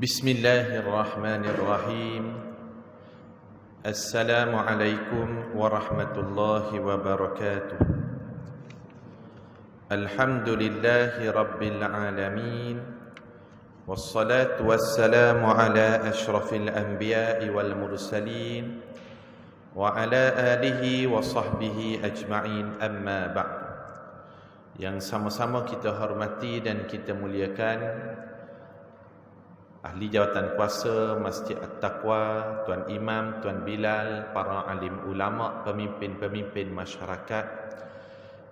Bismillahirrahmanirrahim. Assalamualaikum warahmatullahi wabarakatuh. Alhamdulillahi rabbil alamin. Wassalatu wassalamu ala ashrafil anbiya'i wal mursalin wa ala alihi wa sahbihi ajma'in, amma ba'd. Yang sama-sama kita hormati dan kita muliakan ahli jawatan kuasa Masjid At-Taqwa, Tuan Imam, Tuan Bilal, para alim ulama, pemimpin-pemimpin masyarakat,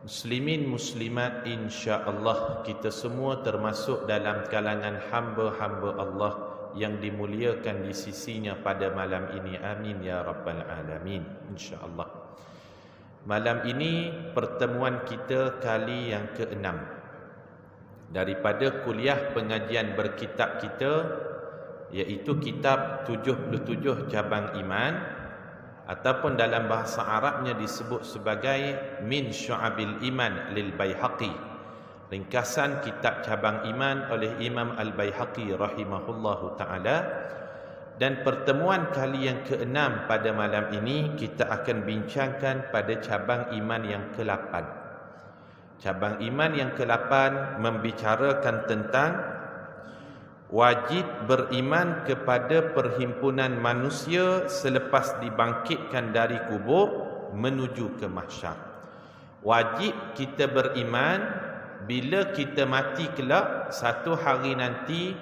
muslimin muslimat, insya-Allah kita semua termasuk dalam kalangan hamba-hamba Allah yang dimuliakan di sisinya pada malam ini. Amin ya rabbal alamin, insya-Allah. Malam ini pertemuan kita kali yang ke-6 daripada kuliah pengajian berkitab kita, iaitu kitab 77 cabang iman, ataupun dalam bahasa Arabnya disebut sebagai Min Syu'abil Iman lil Baihaqi, ringkasan kitab cabang iman oleh Imam Al-Baihaqi rahimahullahu ta'ala. Dan pertemuan kali yang ke-6 pada malam ini kita akan bincangkan pada cabang iman yang ke-8. Cabang iman yang ke-8 membicarakan tentang wajib beriman kepada perhimpunan manusia selepas dibangkitkan dari kubur menuju ke mahsyar. Wajib kita beriman bila kita mati kelak, satu hari nanti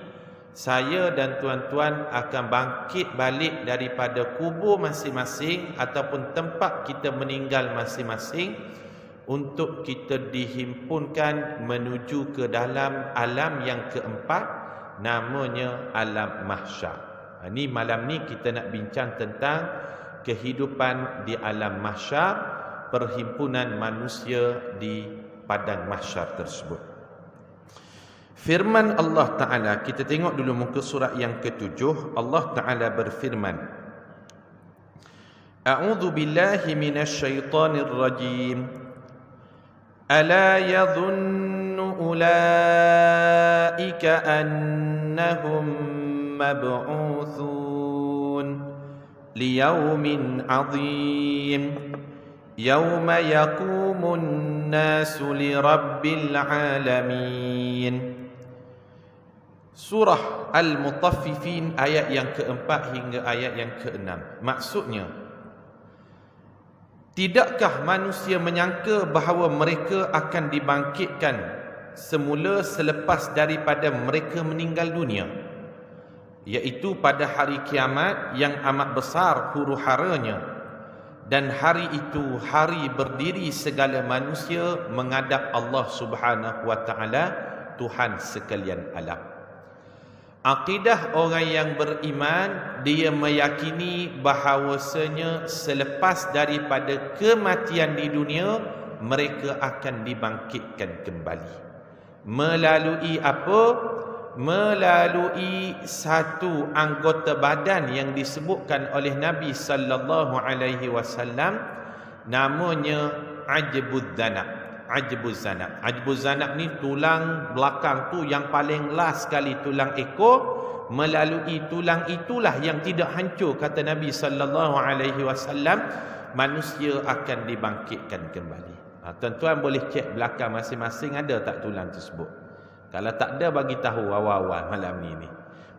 saya dan tuan-tuan akan bangkit balik daripada kubur masing-masing ataupun tempat kita meninggal masing-masing untuk kita dihimpunkan menuju ke dalam alam yang keempat, namanya alam mahsyar. Ini malam ni kita nak bincang tentang kehidupan di alam mahsyar, perhimpunan manusia di padang mahsyar tersebut. Firman Allah Ta'ala, kita tengok dulu muka surat yang ke-7. Allah Ta'ala berfirman, A'udzu billahi minasyaitonir rajim. ألا يظن أولئك أنهم مبعوثون ليوم عظيم يوم يقوم الناس لرب العالمين. Surah Al-Mutaffifin ayat yang keempat hingga ayat yang keenam. Maksudnya, tidakkah manusia menyangka bahawa mereka akan dibangkitkan semula selepas daripada mereka meninggal dunia, iaitu pada hari kiamat yang amat besar huru-haranya, dan hari itu hari berdiri segala manusia menghadap Allah Subhanahu wa ta'ala, Tuhan sekalian alam. Akidah orang yang beriman, dia meyakini bahawasanya selepas daripada kematian di dunia, mereka akan dibangkitkan kembali. Melalui apa? Melalui satu anggota badan yang disebutkan oleh Nabi sallallahu alaihi wasallam, namanya ajbuz zanab. Ajbuz zanab. Ajbuz zanab ni tulang belakang tu yang paling last sekali, tulang ekor. Melalui tulang itulah yang tidak hancur, kata Nabi sallallahu alaihi wasallam, manusia akan dibangkitkan kembali. Tuan-tuan boleh cek belakang masing-masing ada tak tulang tersebut. Kalau tak ada, bagi tahu awal-awal malam ni.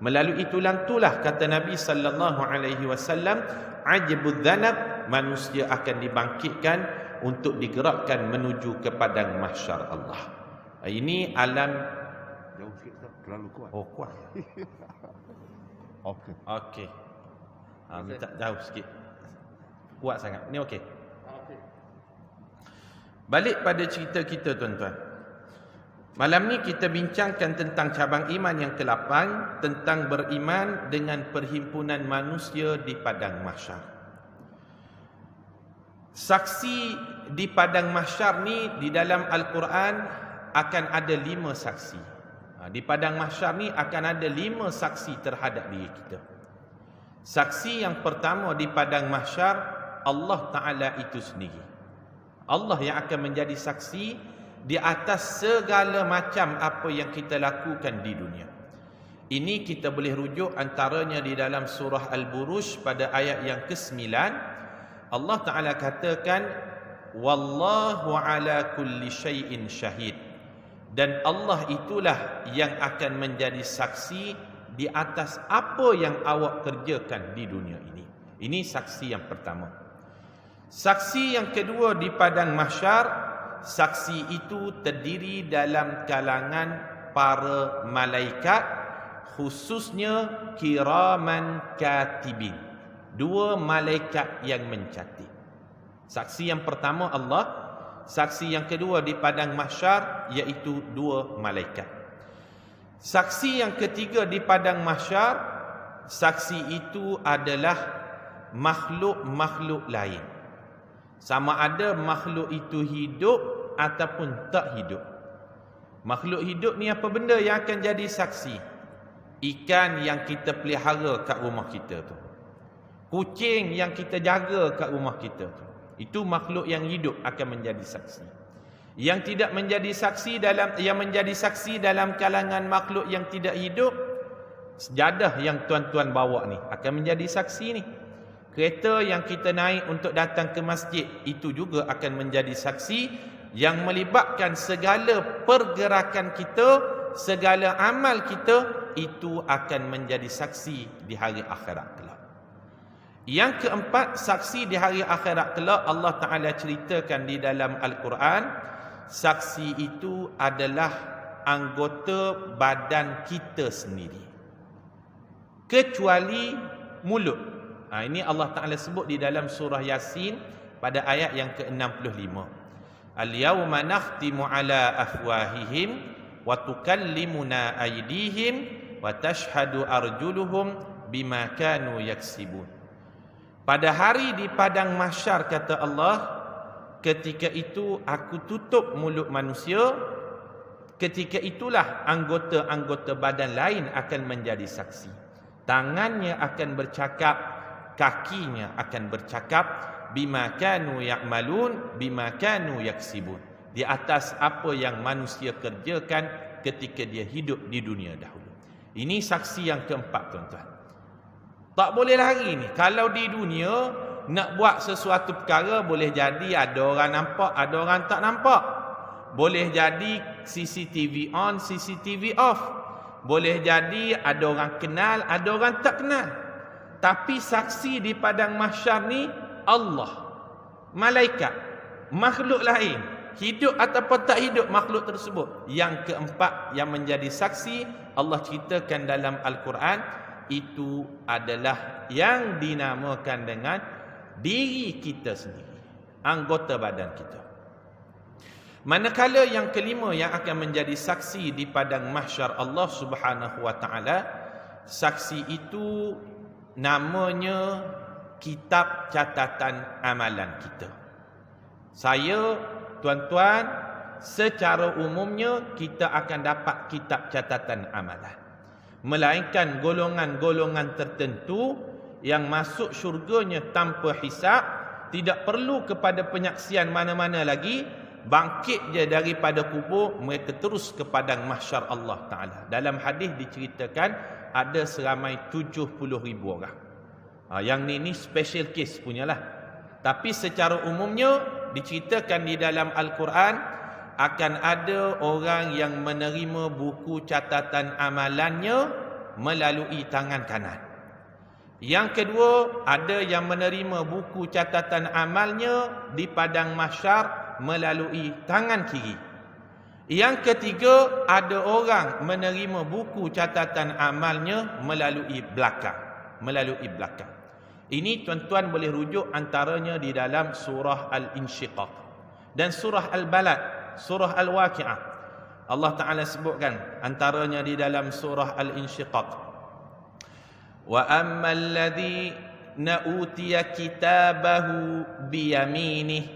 Melalui tulang itulah, kata Nabi sallallahu alaihi wasallam, ajbuz zanab, manusia akan dibangkitkan untuk digerakkan menuju ke padang mahsyar Allah. Ini alam jauh sikit tak? Terlalu kuat. Oh, kuat. Okey. Okey. Minta jauh sikit. Kuat sangat. Ni okey. Okey. Balik pada cerita kita, tuan-tuan. Malam ni kita bincangkan tentang cabang iman yang ke-8, tentang beriman dengan perhimpunan manusia di padang mahsyar. Saksi di padang mahsyar ni di dalam Al-Quran akan ada 5 saksi. Di padang mahsyar ni akan ada 5 saksi terhadap diri kita. Saksi yang pertama di padang mahsyar, Allah Ta'ala itu sendiri. Allah yang akan menjadi saksi di atas segala macam apa yang kita lakukan di dunia. Ini kita boleh rujuk antaranya di dalam surah Al-Buruj pada ayat yang ke-9. Allah Ta'ala katakan, Wallahu ala kulli syai'in syahid. Dan Allah itulah yang akan menjadi saksi di atas apa yang awak kerjakan di dunia ini. Ini saksi yang pertama. Saksi yang kedua di padang mahsyar, saksi itu terdiri dalam kalangan para malaikat, khususnya kiraman katibin, 2 malaikat yang mencatat. Saksi yang pertama Allah, saksi yang kedua di padang mahsyar iaitu 2 malaikat. Saksi yang ketiga di padang mahsyar, saksi itu adalah makhluk-makhluk lain. Sama ada makhluk itu hidup ataupun tak hidup. Makhluk hidup ni apa benda yang akan jadi saksi? Ikan yang kita pelihara kat rumah kita tu, kucing yang kita jaga kat rumah kita tu, itu makhluk yang hidup akan menjadi saksi. Yang tidak menjadi saksi dalam kalangan makhluk yang tidak hidup, sejadah yang tuan-tuan bawa ni akan menjadi saksi ni. Kereta yang kita naik untuk datang ke masjid, itu juga akan menjadi saksi yang melibatkan segala pergerakan kita, segala amal kita, itu akan menjadi saksi di hari akhirat kelak. Yang keempat, saksi di hari akhirat kelak, Allah Ta'ala ceritakan di dalam Al-Quran, saksi itu adalah anggota badan kita sendiri, kecuali mulut. Ini Allah Ta'ala sebut di dalam surah Yasin pada ayat yang ke-65. Al-yawma nakhtimu ala afwahihim wa tukallimuna aydihim wa tashhadu arjuluhum bima kanu yaksibun. Pada hari di padang mahsyar, kata Allah, ketika itu aku tutup mulut manusia, ketika itulah anggota-anggota badan lain akan menjadi saksi. Tangannya akan bercakap, kakinya akan bercakap, bima kanu ya'malun bima kanu yaksibun, di atas apa yang manusia kerjakan ketika dia hidup di dunia dahulu. Ini saksi yang keempat, tuan-tuan. Tak boleh lari ni. Kalau di dunia nak buat sesuatu perkara, boleh jadi ada orang nampak, ada orang tak nampak. Boleh jadi CCTV on, CCTV off. Boleh jadi ada orang kenal, ada orang tak kenal. Tapi saksi di padang mahsyar ni Allah, malaikat, makhluk lain, hidup ataupun tak hidup makhluk tersebut. Yang keempat yang menjadi saksi, Allah ceritakan dalam Al-Quran, itu adalah yang dinamakan dengan diri kita sendiri, anggota badan kita. Manakala yang kelima yang akan menjadi saksi di padang mahsyar Allah Subhanahu wa taala, saksi itu namanya kitab catatan amalan kita. Saya, tuan-tuan, secara umumnya kita akan dapat kitab catatan amalan. Melainkan golongan-golongan tertentu yang masuk syurganya tanpa hisab, tidak perlu kepada penyaksian mana-mana lagi, bangkit je daripada kubur, mereka terus ke padang mahsyar Allah Ta'ala. Dalam hadis diceritakan ada seramai 70,000 orang. Yang ni special case punyalah. Tapi secara umumnya diceritakan di dalam Al-Quran, akan ada orang yang menerima buku catatan amalannya melalui tangan kanan. Yang kedua, ada yang menerima buku catatan amalnya di padang mahsyar melalui tangan kiri. Yang ketiga, ada orang menerima buku catatan amalnya melalui belakang. Ini tuan-tuan boleh rujuk antaranya di dalam surah Al-Insyiqaq dan surah Al-Balad, surah Al-Waqi'ah. Allah Ta'ala sebutkan antaranya di dalam surah Al-Insyiqaq, wa ammal ladhina utiya kitabahu biyaminih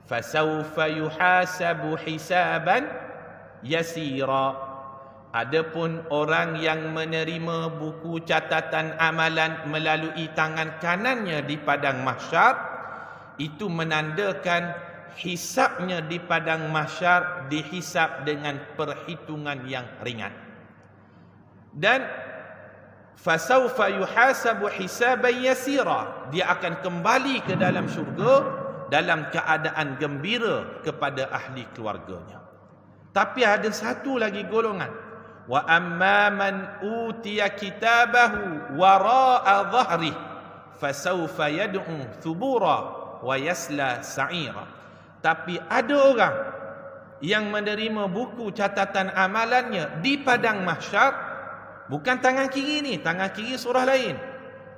fasawfa yuhasabu hisaban yasira. Adapun orang yang menerima buku catatan amalan melalui tangan kanannya di padang mahsyar, itu menandakan hisabnya di padang mahsyar dihisab dengan perhitungan yang ringan. Dan fasawfa yuhasabu hisaban yasira, dia akan kembali ke dalam syurga dalam keadaan gembira kepada ahli keluarganya. Tapi ada satu lagi golongan, wa amma man utiya kitabahu wara'a dhahri fasawfa yad'u thubura wa yasla sa'ira. Tapi ada orang yang menerima buku catatan amalannya di padang mahsyar, bukan tangan kiri ni, tangan kiri surah lain.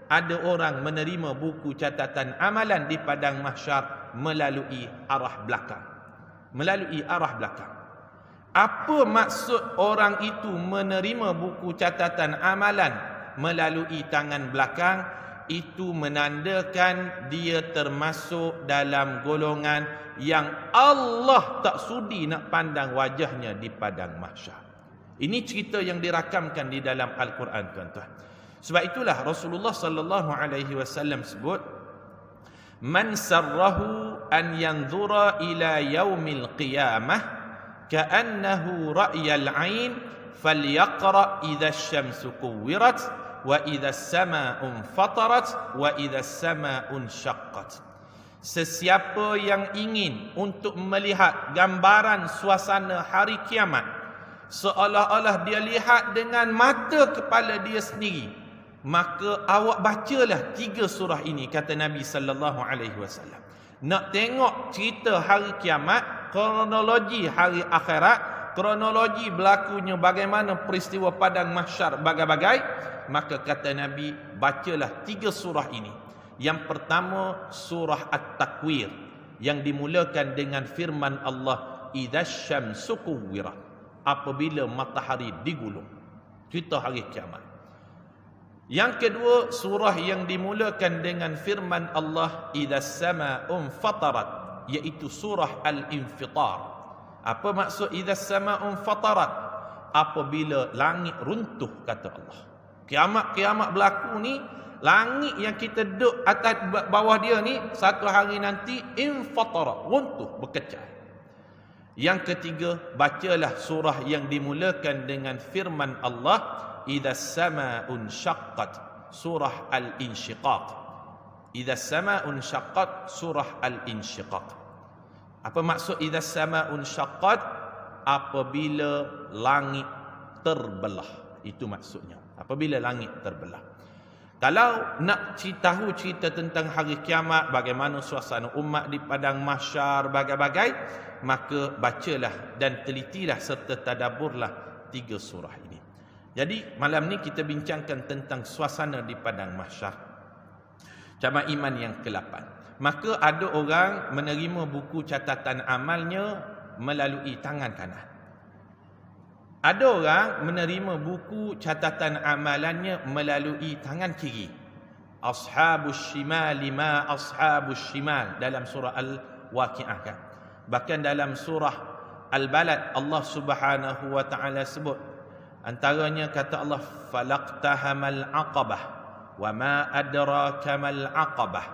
Ada orang menerima buku catatan amalan di padang mahsyar melalui arah belakang. Melalui arah belakang. Apa maksud orang itu menerima buku catatan amalan melalui tangan belakang? Itu menandakan dia termasuk dalam golongan yang Allah tak sudi nak pandang wajahnya di padang mahsyar. Ini cerita yang dirakamkan di dalam Al-Quran, tuan-tuan. Sebab itulah Rasulullah sallallahu alaihi wasallam sebut, man sarrahu an yanzura ila yaumil qiyamah ka'annahu ra'yal 'ain falyaqra idza asy-syamsu kuwirat wa idza as-samaa'u fatarat wa idza as-samaa'u syaqqat. Sesiapa yang ingin untuk melihat gambaran suasana hari kiamat seolah-olah dia lihat dengan mata kepala dia sendiri, maka awak bacalah 3 surah ini, kata Nabi sallallahu alaihi wasallam. Nak tengok cerita hari kiamat, kronologi hari akhirat, kronologi berlakunya bagaimana peristiwa padang mahsyar bagai-bagai, maka kata Nabi, bacalah 3 surah ini. Yang pertama surah At-Takwir, yang dimulakan dengan firman Allah, idza syamsu kuwirat, apabila matahari digulung, cerita hari kiamat. Yang kedua surah yang dimulakan dengan firman Allah, idza as-samaa'u fatarat, iaitu surah Al-Infitar. Apa maksud idza as-samaa'u fatarat? Apabila langit runtuh, kata Allah. Kiamat-kiamat berlaku ni, langit yang kita duduk atas bawah dia ni, satu hari nanti infatarat, runtuh, berkecai. Yang ketiga, bacalah surah yang dimulakan dengan firman Allah, idza as-samaa'u syaqqat, surah Al-Insyiqaq. Idza as-samaa'u syaqqat, surah Al-Insyiqaq. Apa maksud idza as-samaa'u syaqqat? Apabila langit terbelah, itu maksudnya. Apabila langit terbelah. Kalau nak tahu cerita tentang hari kiamat, bagaimana suasana umat di padang mahsyar, bagai-bagai, maka bacalah dan telitilah serta tadabburlah 3 surah ini. Jadi malam ni kita bincangkan tentang suasana di padang mahsyar. Cabang iman yang ke-8. Maka ada orang menerima buku catatan amalnya melalui tangan kanan. Ada orang menerima buku catatan amalannya melalui tangan kiri. Ashabus shimali ma ashabus shimal, dalam surah Al-Waqi'ah kan. Bahkan dalam surah Al-Balad Allah Subhanahu wa taala sebut, antaranya kata Allah, falaqtahamal aqabah wa ma adraka mal aqabah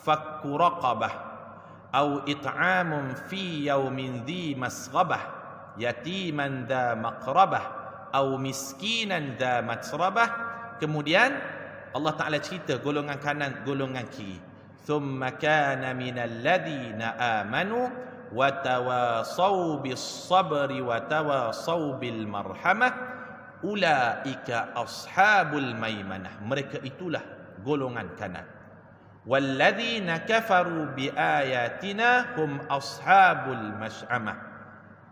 fakku raqabah au it'amun fi yaumin dhi masghabah yatiman dha maqrabah au miskinan dha matrabah. Kemudian Allah Taala cerita golongan kanan, golongan kiri. Thumma kana minal ladina amanu wa tawasaw bis sabri wa tawasaw bil marhamah ulaika ashabul maimanah. Mereka itulah golongan kanan. Walladzina kafaru biayatina hum ashabul mash'amah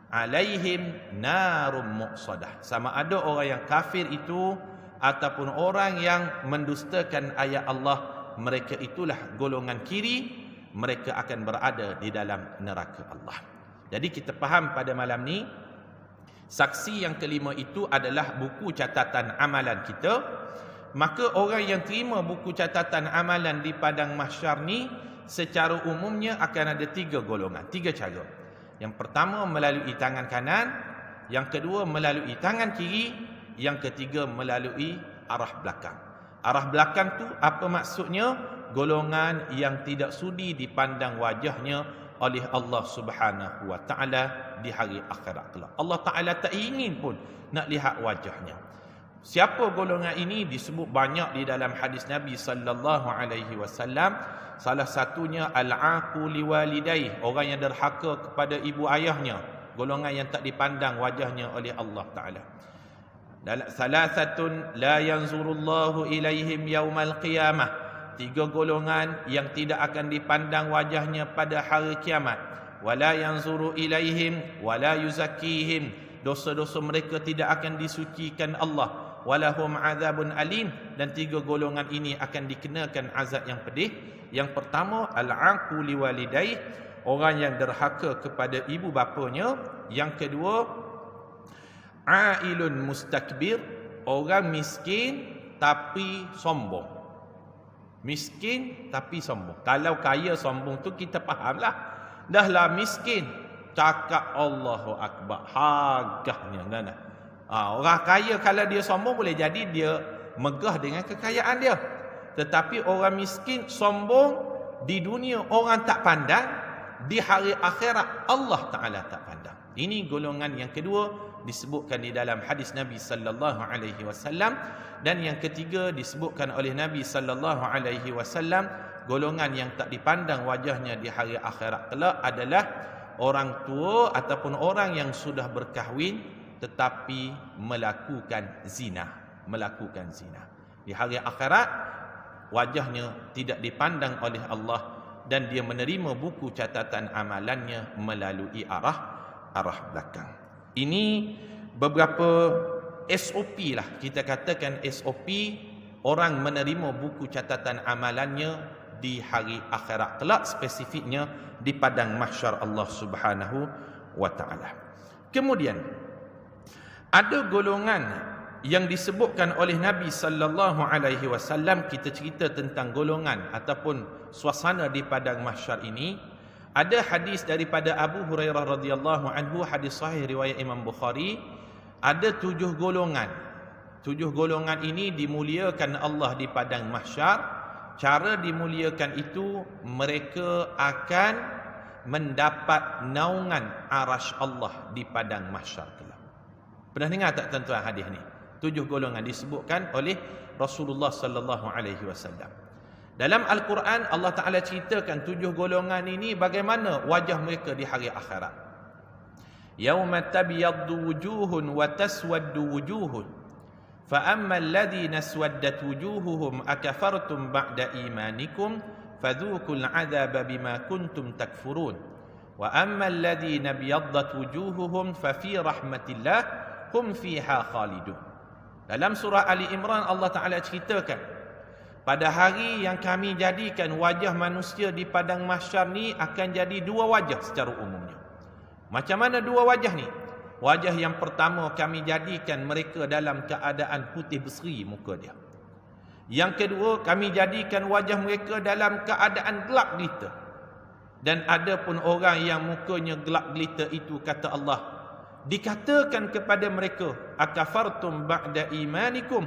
alaihim narum muqsadah. Sama ada orang yang kafir itu ataupun orang yang mendustakan ayat Allah, mereka itulah golongan kiri, mereka akan berada di dalam neraka Allah. Jadi kita faham pada malam ni, saksi yang kelima itu adalah buku catatan amalan kita. Maka orang yang terima buku catatan amalan di padang mahsyar ni, secara umumnya akan ada 3 golongan, 3 cara. Yang pertama melalui tangan kanan, yang kedua melalui tangan kiri, yang ketiga melalui arah belakang. Arah belakang tu apa maksudnya? Golongan yang tidak sudi dipandang wajahnya oleh Allah Subhanahu wa taala di hari akhirat kelak. Allah Taala tak ingin pun nak lihat wajahnya. Siapa golongan ini disebut banyak di dalam hadis Nabi sallallahu alaihi wasallam. Salah satunya al-aqu liwalidayh, orang yang derhaka kepada ibu ayahnya, golongan yang tak dipandang wajahnya oleh Allah Taala. Salasatun la yanzurullahu ilaihim yaumal qiyamah, 3 golongan yang tidak akan dipandang wajahnya pada hari kiamat. Wala yanzuru ilaihim wala yuzakkihim, dosa-dosa mereka tidak akan disucikan Allah. Walahum azabun alim, dan 3 golongan ini akan dikenakan azab yang pedih. Yang pertama, al-aqu liwalidayh, orang yang derhaka kepada ibu bapanya. Yang kedua, ailun mustakbir, orang miskin tapi sombong. Miskin tapi sombong. Kalau kaya sombong tu kita fahamlah. Dahlah miskin, cakap Allahu Akbar, hargahnya nana. Orang kaya kalau dia sombong boleh jadi dia megah dengan kekayaan dia. Tetapi orang miskin sombong di dunia orang tak pandang, di hari akhirat Allah Taala tak pandang. Ini golongan yang kedua disebutkan di dalam hadis Nabi sallallahu alaihi wasallam. Dan yang ketiga disebutkan oleh Nabi sallallahu alaihi wasallam, golongan yang tak dipandang wajahnya di hari akhirat kelak adalah orang tua ataupun orang yang sudah berkahwin tetapi melakukan zina. Di hari akhirat wajahnya tidak dipandang oleh Allah dan dia menerima buku catatan amalannya melalui arah belakang. Ini beberapa SOP lah, kita katakan SOP orang menerima buku catatan amalannya di hari akhirat kelak, spesifiknya di padang mahsyar Allah Subhanahu wa taala. Kemudian ada golongan yang disebutkan oleh Nabi sallallahu alaihi wasallam. Kita cerita tentang golongan ataupun suasana di padang mahsyar ini. Ada hadis daripada Abu Hurairah radhiyallahu anhu, hadis sahih riwayat Imam Bukhari. Ada 7 golongan. 7 golongan ini dimuliakan Allah di padang mahsyar. Cara dimuliakan itu, mereka akan mendapat naungan arasy Allah di padang mahsyar kelak. Pernah dengar tak tuan-tuan hadis ni? 7 golongan disebutkan oleh Rasulullah sallallahu alaihi wasallam. Dalam Al-Quran Allah Taala ceritakan 7 golongan ini bagaimana wajah mereka di hari akhirat. Yauma tabyaddu wujuhun wa taswaddu wujuhun. Fa ammal ladzina aswaddat wujuhuhum akafartum ba'da imanikum fadzuqul 'adzaba bima kuntum takfurun. Wa ammal ladzina biyaddat wujuhuhum fa fi rahmatillah hum fiha khalidun. Dalam surah Ali Imran Allah Taala ceritakan pada hari yang kami jadikan wajah manusia di padang mahsyar ni akan jadi 2 wajah secara umumnya. Macam mana 2 wajah ni? Wajah yang pertama kami jadikan mereka dalam keadaan putih berseri muka dia. Yang kedua kami jadikan wajah mereka dalam keadaan gelap gelita. Dan ada pun orang yang mukanya gelap gelita itu, kata Allah, dikatakan kepada mereka, akafartum ba'da imanikum,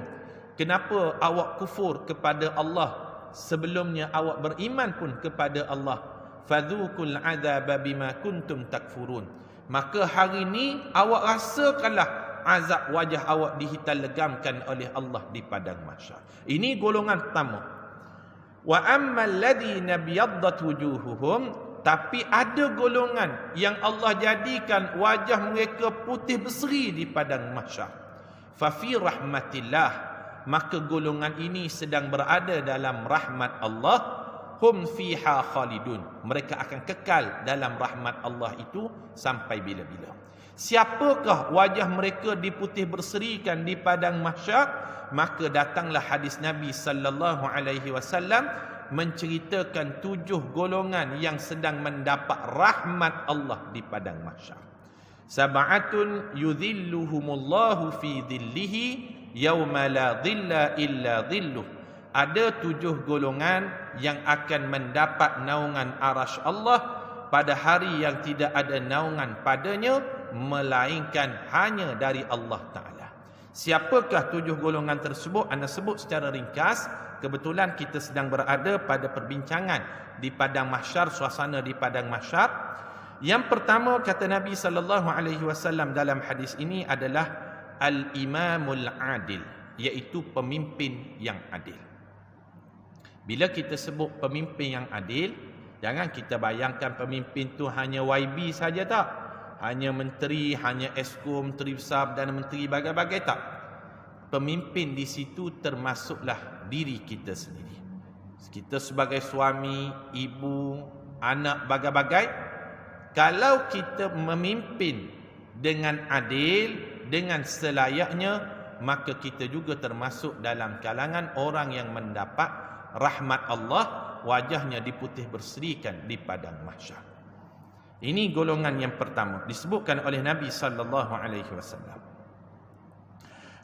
kenapa awak kufur kepada Allah sebelumnya awak beriman pun kepada Allah. Fadzuqul 'adzaba bima kuntum takfurun, maka hari ini awak rasakanlah azab wajah awak dihitam legamkan oleh Allah di padang mahsyar. Ini golongan pertama. Wa ammal ladzina biyaddat wujuhuhum, tapi ada golongan yang Allah jadikan wajah mereka putih berseri di padang mahsyar. Fa fi rahmatillah, maka golongan ini sedang berada dalam rahmat Allah. Hum fiha khalidun, mereka akan kekal dalam rahmat Allah itu sampai bila-bila. Siapakah wajah mereka diputih berserikan di padang mahsyar? Maka datanglah hadis Nabi sallallahu alaihi wasallam menceritakan 7 golongan yang sedang mendapat rahmat Allah di padang mahsyar. Sab'atun yudhilluhumullahu fi dhillihi yauma la dhilla illa dhilluh. Ada 7 golongan yang akan mendapat naungan arasy Allah pada hari yang tidak ada naungan padanya melainkan hanya dari Allah Ta'ala. Siapakah 7 golongan tersebut? Anda sebut secara ringkas. Kebetulan kita sedang berada pada perbincangan di padang mahsyar, suasana di padang mahsyar. Yang pertama, kata Nabi sallallahu alaihi wasallam dalam hadis ini adalah al-imamul adil. iaitu pemimpin yang adil. Bila kita sebut pemimpin yang adil, jangan kita bayangkan pemimpin tu hanya YB saja tak. Hanya menteri, hanya esko, menteri besar dan menteri bagai-bagai tak. Pemimpin di situ termasuklah diri kita sendiri. Kita sebagai suami, ibu, anak bagai-bagai, kalau kita memimpin dengan adil, dengan selayaknya, maka kita juga termasuk dalam kalangan orang yang mendapat rahmat Allah, wajahnya diputih berserikan di padang mahsyar. Ini golongan yang pertama disebutkan oleh Nabi sallallahu alaihi wasallam.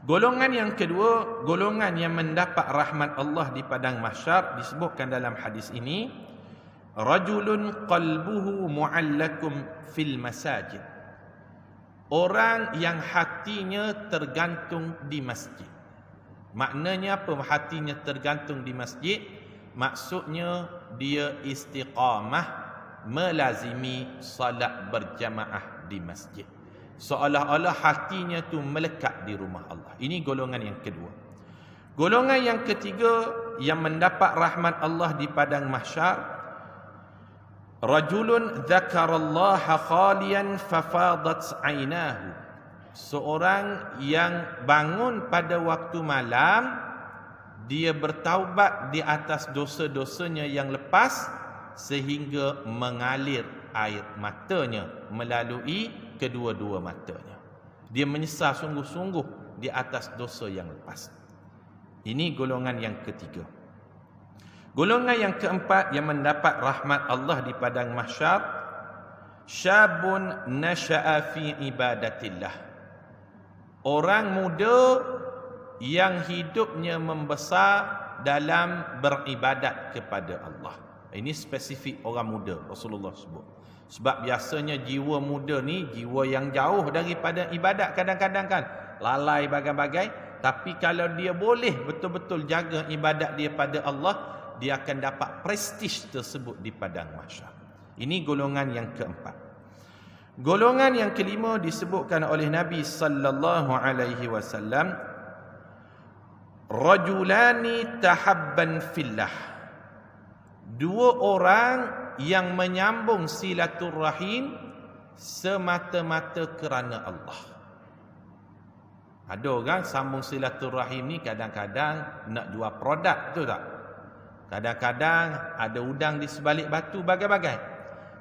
Golongan yang kedua, golongan yang mendapat rahmat Allah di padang mahsyar, disebutkan dalam hadis ini, rajulun qalbuhu mu'allakum fil masajid. Orang yang hatinya tergantung di masjid. Maknanya apa hatinya tergantung di masjid? Maksudnya dia istiqamah melazimi salat berjamaah di masjid. Seolah-olah hatinya tu melekat di rumah Allah. Ini golongan yang kedua. Golongan yang ketiga yang mendapat rahmat Allah di padang mahsyar, rajulun dzakarallaha khalian fafadat ainahu. Seorang yang bangun pada waktu malam, dia bertaubat di atas dosa-dosanya yang lepas sehingga mengalir air matanya melalui kedua-dua matanya. Dia menyesal sungguh-sungguh di atas dosa yang lepas. Ini golongan yang ketiga. Golongan yang keempat yang mendapat rahmat Allah di padang mahsyar, syabun nasha'a fi ibadatillah. Orang muda yang hidupnya membesar dalam beribadat kepada Allah. Ini spesifik orang muda Rasulullah sebut. Sebab biasanya jiwa muda ni jiwa yang jauh daripada ibadat kadang-kadang kan. Lalai bagai-bagai. Tapi kalau dia boleh betul-betul jaga ibadat dia pada Allah, dia akan dapat prestis tersebut di padang mahsyar. Ini golongan yang keempat. Golongan yang kelima disebutkan oleh Nabi sallallahu alaihi wasallam, rajulani tahabban fillah. Dua orang yang menyambung silaturahim semata-mata kerana Allah. Ada orang sambung silaturahim ni kadang-kadang nak jual produk, betul tak? Kadang-kadang ada udang di sebalik batu bagai-bagai.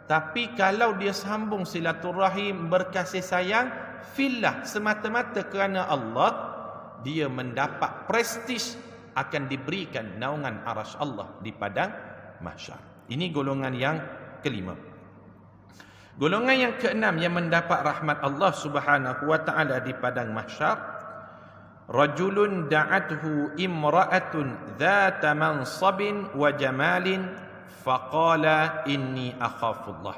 Tapi kalau dia sambung silaturahim berkasih sayang fillah semata-mata kerana Allah, dia mendapat prestis, akan diberikan naungan arasy Allah di padang mahsyar. Ini golongan yang kelima. Golongan yang keenam yang mendapat rahmat Allah Subhanahu wa taala di padang mahsyar, rajulun da'athu imra'atun dhata mansabin wa jamalin faqala inni akhafullah.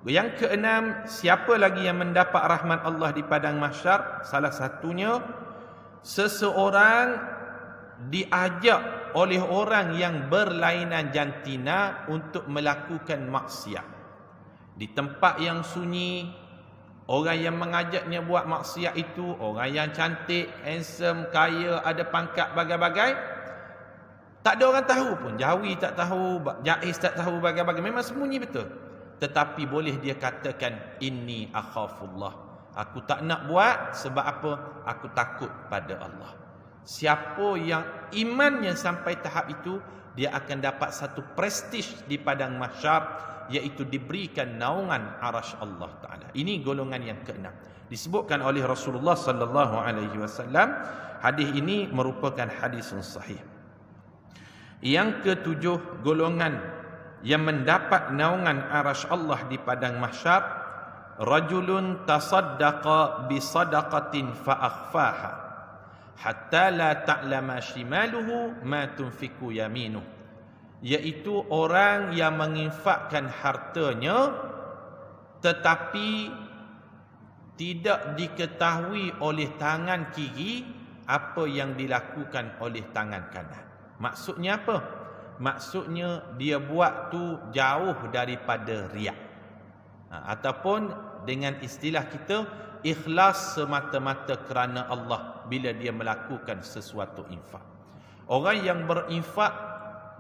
Yang keenam, siapa lagi yang mendapat rahmat Allah di padang mahsyar? Salah satunya, seseorang diajak oleh orang yang berlainan jantina untuk melakukan maksiat. Di tempat yang sunyi, orang yang mengajaknya buat maksiat itu orang yang cantik, handsome, kaya, ada pangkat bagai-bagai. Tak ada orang tahu pun. Jawi tak tahu, Jais tak tahu bagai-bagai. Memang sembunyi betul. Tetapi boleh dia katakan, inni akhafullah. Aku tak nak buat sebab apa? Aku takut pada Allah. Siapa yang imannya sampai tahap itu, dia akan dapat satu prestis di padang mahsyar, iaitu diberikan naungan arasy Allah Ta'ala. Ini golongan yang keenam. Disebutkan oleh Rasulullah sallallahu alaihi wasallam. Hadis ini merupakan hadis yang sahih. Yang ketujuh, golongan yang mendapat naungan arasy Allah di padang mahsyar, rajulun tasaddaqa bi sadaqatin fa akhfaha hatta la ta'lama shimaluhu ma tunfiqu yaminuh. Iaitu orang yang menginfakkan hartanya tetapi tidak diketahui oleh tangan kiri apa yang dilakukan oleh tangan kanan. Maksudnya apa? Maksudnya dia buat tu jauh daripada riak. Ataupun dengan istilah kita, ikhlas semata-mata kerana Allah bila dia melakukan sesuatu infak. Orang yang berinfak,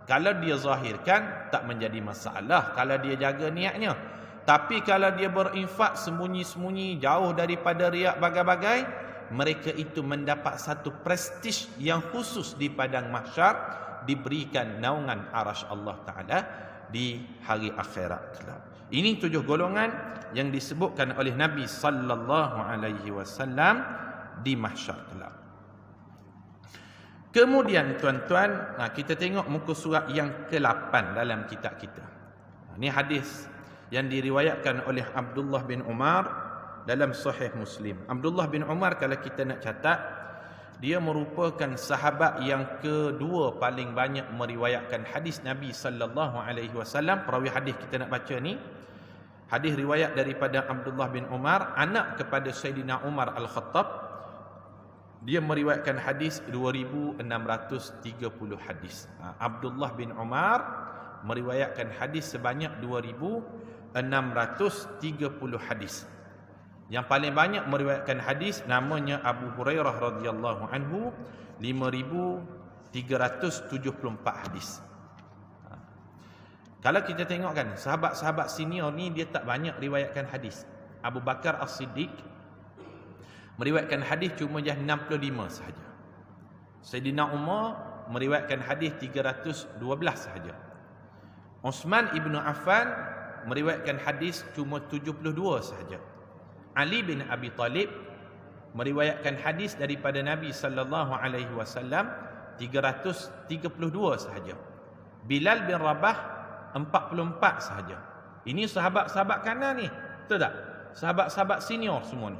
kalau dia zahirkan tak menjadi masalah kalau dia jaga niatnya. Tapi kalau dia berinfak sembunyi-sembunyi, jauh daripada riak bagai-bagai, mereka itu mendapat satu prestij yang khusus di padang mahsyar, diberikan naungan arasy Allah Ta'ala di hari akhirat kelak. Ini 7 golongan yang disebutkan oleh Nabi sallallahu alaihi wasallam di mahsyar kelak. Kemudian tuan-tuan, kita tengok muka surat yang ke-8 dalam kitab kita. Ini hadis yang diriwayatkan oleh Abdullah bin Umar dalam Sahih Muslim. Abdullah bin Umar, kalau kita nak catat, dia merupakan sahabat yang kedua paling banyak meriwayatkan hadis Nabi sallallahu alaihi wasallam. Perawi hadis kita nak baca ni, hadis riwayat daripada Abdullah bin Umar, anak kepada Sayyidina Umar Al-Khattab. Dia meriwayatkan hadis 2630 hadis. Abdullah bin Umar meriwayatkan hadis sebanyak 2630 hadis. Yang paling banyak meriwayatkan hadis namanya Abu Hurairah radhiyallahu anhu, 5374 hadis. Kalau kita tengok kan, sahabat-sahabat senior ni dia tak banyak riwayatkan hadis. Abu Bakar As-Siddiq meriwayatkan hadis cuma jah 65 sahaja. Sayyidina Umar meriwayatkan hadis 312 sahaja. Uthman ibn Affan meriwayatkan hadis cuma 72 sahaja. Ali bin Abi Talib meriwayatkan hadis daripada Nabi sallallahu alaihi wasallam 332 sahaja. Bilal bin Rabah 44 sahaja. Ini sahabat-sahabat kanan ni, betul tak? Sahabat-sahabat senior semua ni.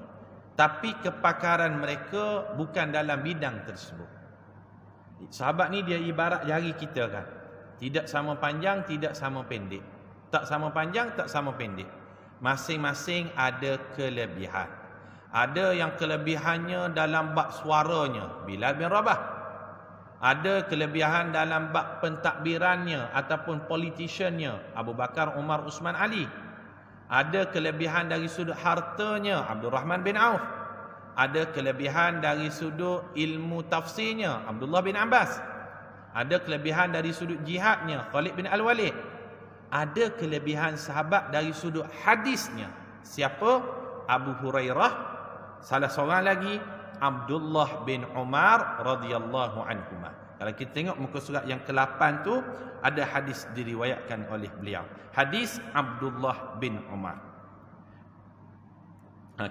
Tapi kepakaran mereka bukan dalam bidang tersebut. Sahabat ni dia ibarat jari kita kan. Tidak sama panjang, tidak sama pendek. Tak sama panjang, tak sama pendek. Masing-masing ada kelebihan. Ada yang kelebihannya dalam bab suaranya, Bilal bin Rabah. Ada kelebihan dalam bab pentadbirannya ataupun politiciannya, Abu Bakar, Umar, Uthman, Ali. Ada kelebihan dari sudut hartanya, Abdul Rahman bin Auf. Ada kelebihan dari sudut ilmu tafsirnya, Abdullah bin Abbas. Ada kelebihan dari sudut jihadnya, Khalid bin Al-Walid. Ada kelebihan sahabat dari sudut hadisnya. Siapa? Abu Hurairah. Salah seorang lagi, Abdullah bin Umar radhiyallahu anhuma. Kalau kita tengok muka surat yang ke-8 tu, ada hadis diriwayatkan oleh beliau. Hadis Abdullah bin Umar.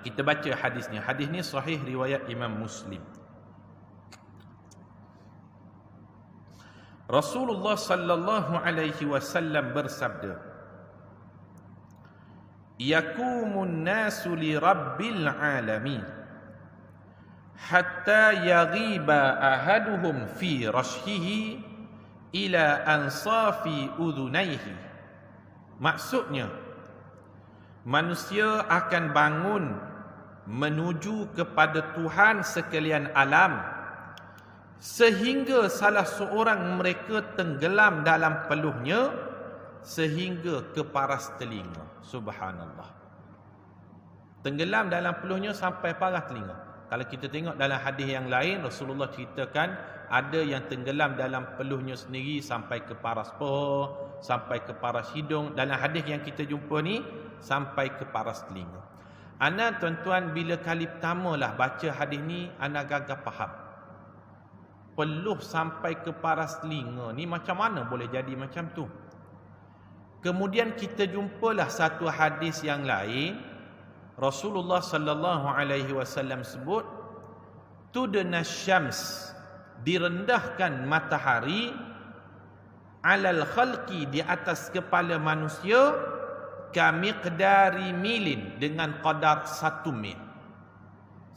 Kita baca hadisnya. Hadis ni sahih riwayat Imam Muslim. Rasulullah sallallahu alaihi wasallam bersabda, yakumun nasu li rabbil alamin hatta yaghiba ahaduhum fi rashhihi ila ansafi udhunaihi. Maksudnya, manusia akan bangun menuju kepada Tuhan sekalian alam sehingga salah seorang mereka tenggelam dalam peluhnya sehingga ke paras telinga. Subhanallah. Tenggelam dalam peluhnya sampai paras telinga. Kalau kita tengok dalam hadis yang lain, Rasulullah ceritakan ada yang tenggelam dalam peluhnya sendiri sampai ke paras paha, sampai ke paras hidung. Dalam hadis yang kita jumpa ni, sampai ke paras telinga. Ana tuan-tuan, bila kali pertama lah baca hadis ni, ana gagap faham. Peluh sampai ke paras telinga ni macam mana boleh jadi macam tu? Kemudian kita jumpalah satu hadis yang lain. Rasulullah sallallahu alaihi wasallam sebut, tudna syams, direndahkan matahari, alal khalqi, di atas kepala manusia, kamiqdari milin, dengan qadar 1 mil.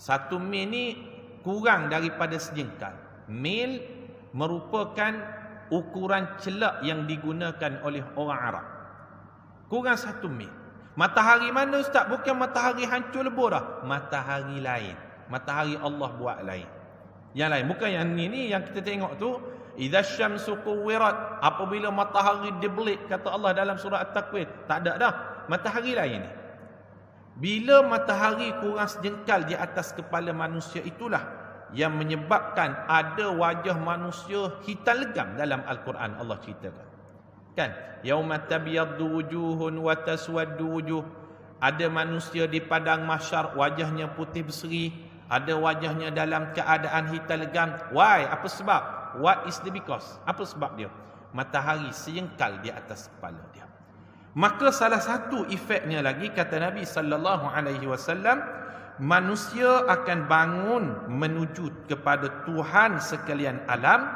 1 mil ni kurang daripada sejengkal. Mil merupakan ukuran celak yang digunakan oleh orang Arab. Kurang 1 mil. Matahari mana ustaz? Bukan matahari hancur lebur dah. Matahari lain. Matahari Allah buat lain. Yang lain. Bukan yang ni yang kita tengok tu. Idza syamsu kuwirat. Apabila matahari dibelit, kata Allah dalam surah At-Takwir. Tak ada dah. Matahari lain ni. Bila matahari kurang sejengkal di atas kepala manusia, itulah yang menyebabkan ada wajah manusia hitam legam dalam Al-Quran. Allah ceritakan kan, yauma tabyaddu wujuhun wa taswaddu wujuh. Ada manusia di padang mahsyar wajahnya putih berseri, ada wajahnya dalam keadaan hitam legam. Why? Apa sebab? What is the because? Apa sebab dia? Matahari sejengkal di atas kepala dia. Maka salah satu efeknya lagi, kata Nabi sallallahu alaihi wasallam, manusia akan bangun menuju kepada Tuhan sekalian alam,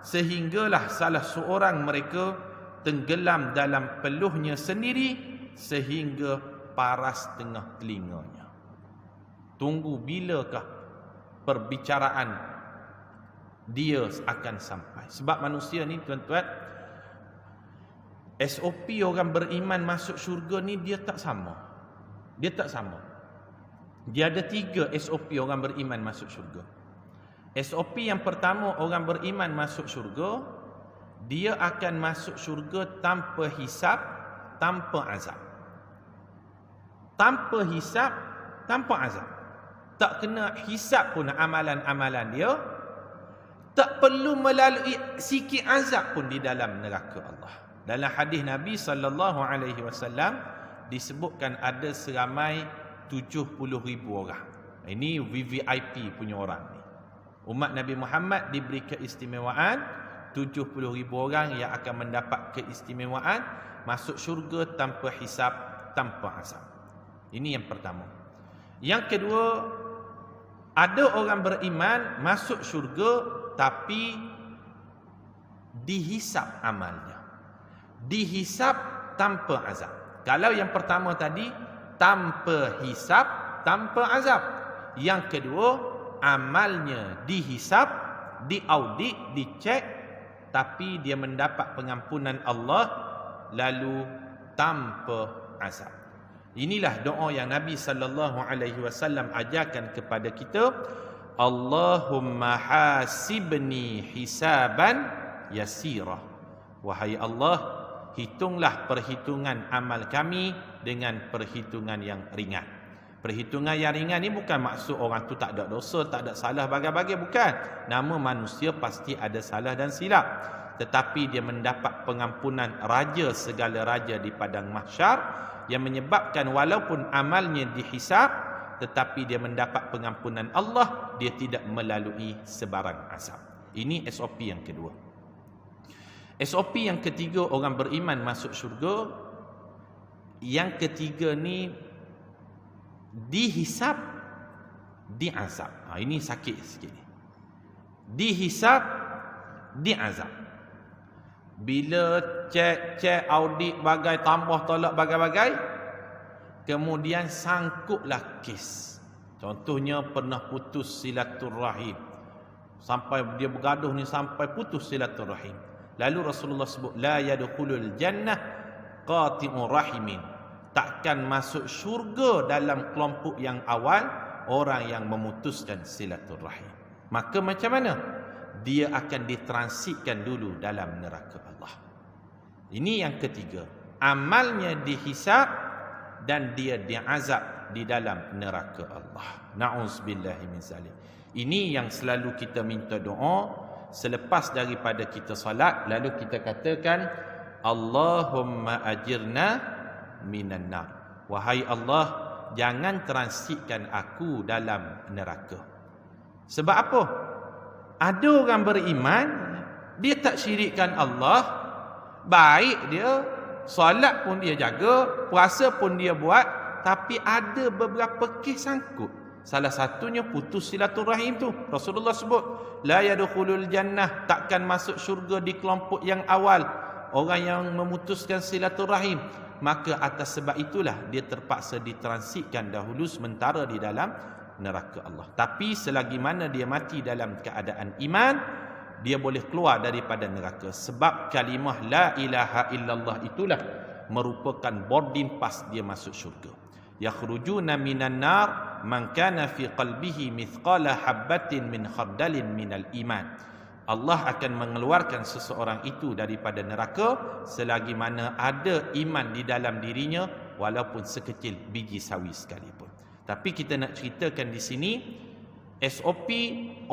sehinggalah salah seorang mereka tenggelam dalam peluhnya sendiri sehingga paras tengah telinganya. Tunggu bilakah perbicaraan dia akan sampai. Sebab manusia ni tuan-tuan, SOP orang beriman masuk syurga ni dia tak sama. Dia tak sama. Dia ada 3 SOP orang beriman masuk syurga. SOP yang pertama, orang beriman masuk syurga, dia akan masuk syurga tanpa hisap, tanpa azab. Tanpa hisap, tanpa azab. Tak kena hisap pun amalan-amalan dia. Tak perlu melalui sikit azab pun di dalam neraka Allah. Dalam hadis Nabi SAW disebutkan ada seramai 70,000 orang. Ini VVIP punya orang ni. Umat Nabi Muhammad diberi keistimewaan, 70,000 orang yang akan mendapat keistimewaan masuk syurga tanpa hisab, tanpa azab. Ini yang pertama. Yang kedua, ada orang beriman masuk syurga tapi dihisab amalnya. Dihisab tanpa azab. Kalau yang pertama tadi tanpa hisab, tanpa azab. Yang kedua, amalnya dihisab, diaudit, dicek, tapi dia mendapat pengampunan Allah lalu tanpa azab. Inilah doa yang Nabi sallallahu alaihi wasallam ajarkan kepada kita. Allahumma hasibni hisaban yasira. Wahai Allah, hitunglah perhitungan amal kami dengan perhitungan yang ringan. Perhitungan yang ringan ni bukan maksud orang tu tak ada dosa, tak ada salah bagai-bagai, bukan. Nama manusia pasti ada salah dan silap. Tetapi dia mendapat pengampunan raja segala raja di padang mahsyar, yang menyebabkan walaupun amalnya dihisab, tetapi dia mendapat pengampunan Allah, dia tidak melalui sebarang azab. Ini SOP yang kedua. SOP yang ketiga orang beriman masuk syurga. Yang ketiga ni dihisab, diazab. Ini sakit sikit ni. Dihisab, diazab. Bila cek audit bagai tambah tolak bagai-bagai, kemudian sangkutlah kes. Contohnya pernah putus silaturrahim. Sampai dia bergaduh ni sampai putus silaturrahim. Lalu Rasulullah sebut, la yadkhulul jannah qati'ur rahimin. Takkan masuk syurga dalam kelompok yang awal orang yang memutuskan silaturrahim. Maka macam mana? Dia akan ditransitkan dulu dalam neraka Allah. Ini yang ketiga. Amalnya dihisab dan dia diazab di dalam neraka Allah. Na'udzubillahi min zalik. Ini yang selalu kita minta doa selepas daripada kita salat, lalu kita katakan Allahumma ajirna minan nar. Wahai Allah, jangan transitkan aku dalam neraka. Sebab apa? Ada orang beriman, dia tak syirikkan Allah, baik dia, solat pun dia jaga, puasa pun dia buat, tapi ada beberapa kes sangkut. Salah satunya putus silaturahim tu. Rasulullah sebut, la yadkhulul jannah, takkan masuk syurga di kelompok yang awal orang yang memutuskan silaturahim. Maka atas sebab itulah dia terpaksa ditransitkan dahulu sementara di dalam neraka Allah. Tapi selagi mana dia mati dalam keadaan iman, dia boleh keluar daripada neraka. Sebab kalimah la ilaha illallah itulah merupakan boarding pass dia masuk syurga. Yakhrujuna minan nar man kana fi qalbihi mithqala habatin min khardalin minal iman. Allah akan mengeluarkan seseorang itu daripada neraka selagi mana ada iman di dalam dirinya walaupun sekecil biji sawi sekalipun. Tapi kita nak ceritakan di sini, SOP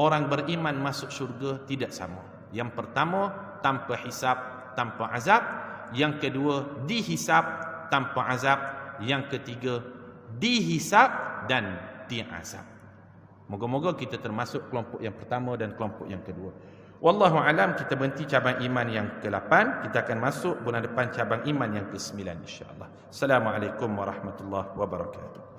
orang beriman masuk syurga tidak sama. Yang pertama, tanpa hisab, tanpa azab. Yang kedua, dihisab tanpa azab. Yang ketiga, dihisab dan diazab. Moga-moga kita termasuk kelompok yang pertama dan kelompok yang kedua. Wallahu alam, kita berhenti cabang iman yang ke-8. Kita akan masuk bulan depan cabang iman yang ke-9 insya-Allah. Assalamualaikum warahmatullahi wabarakatuh.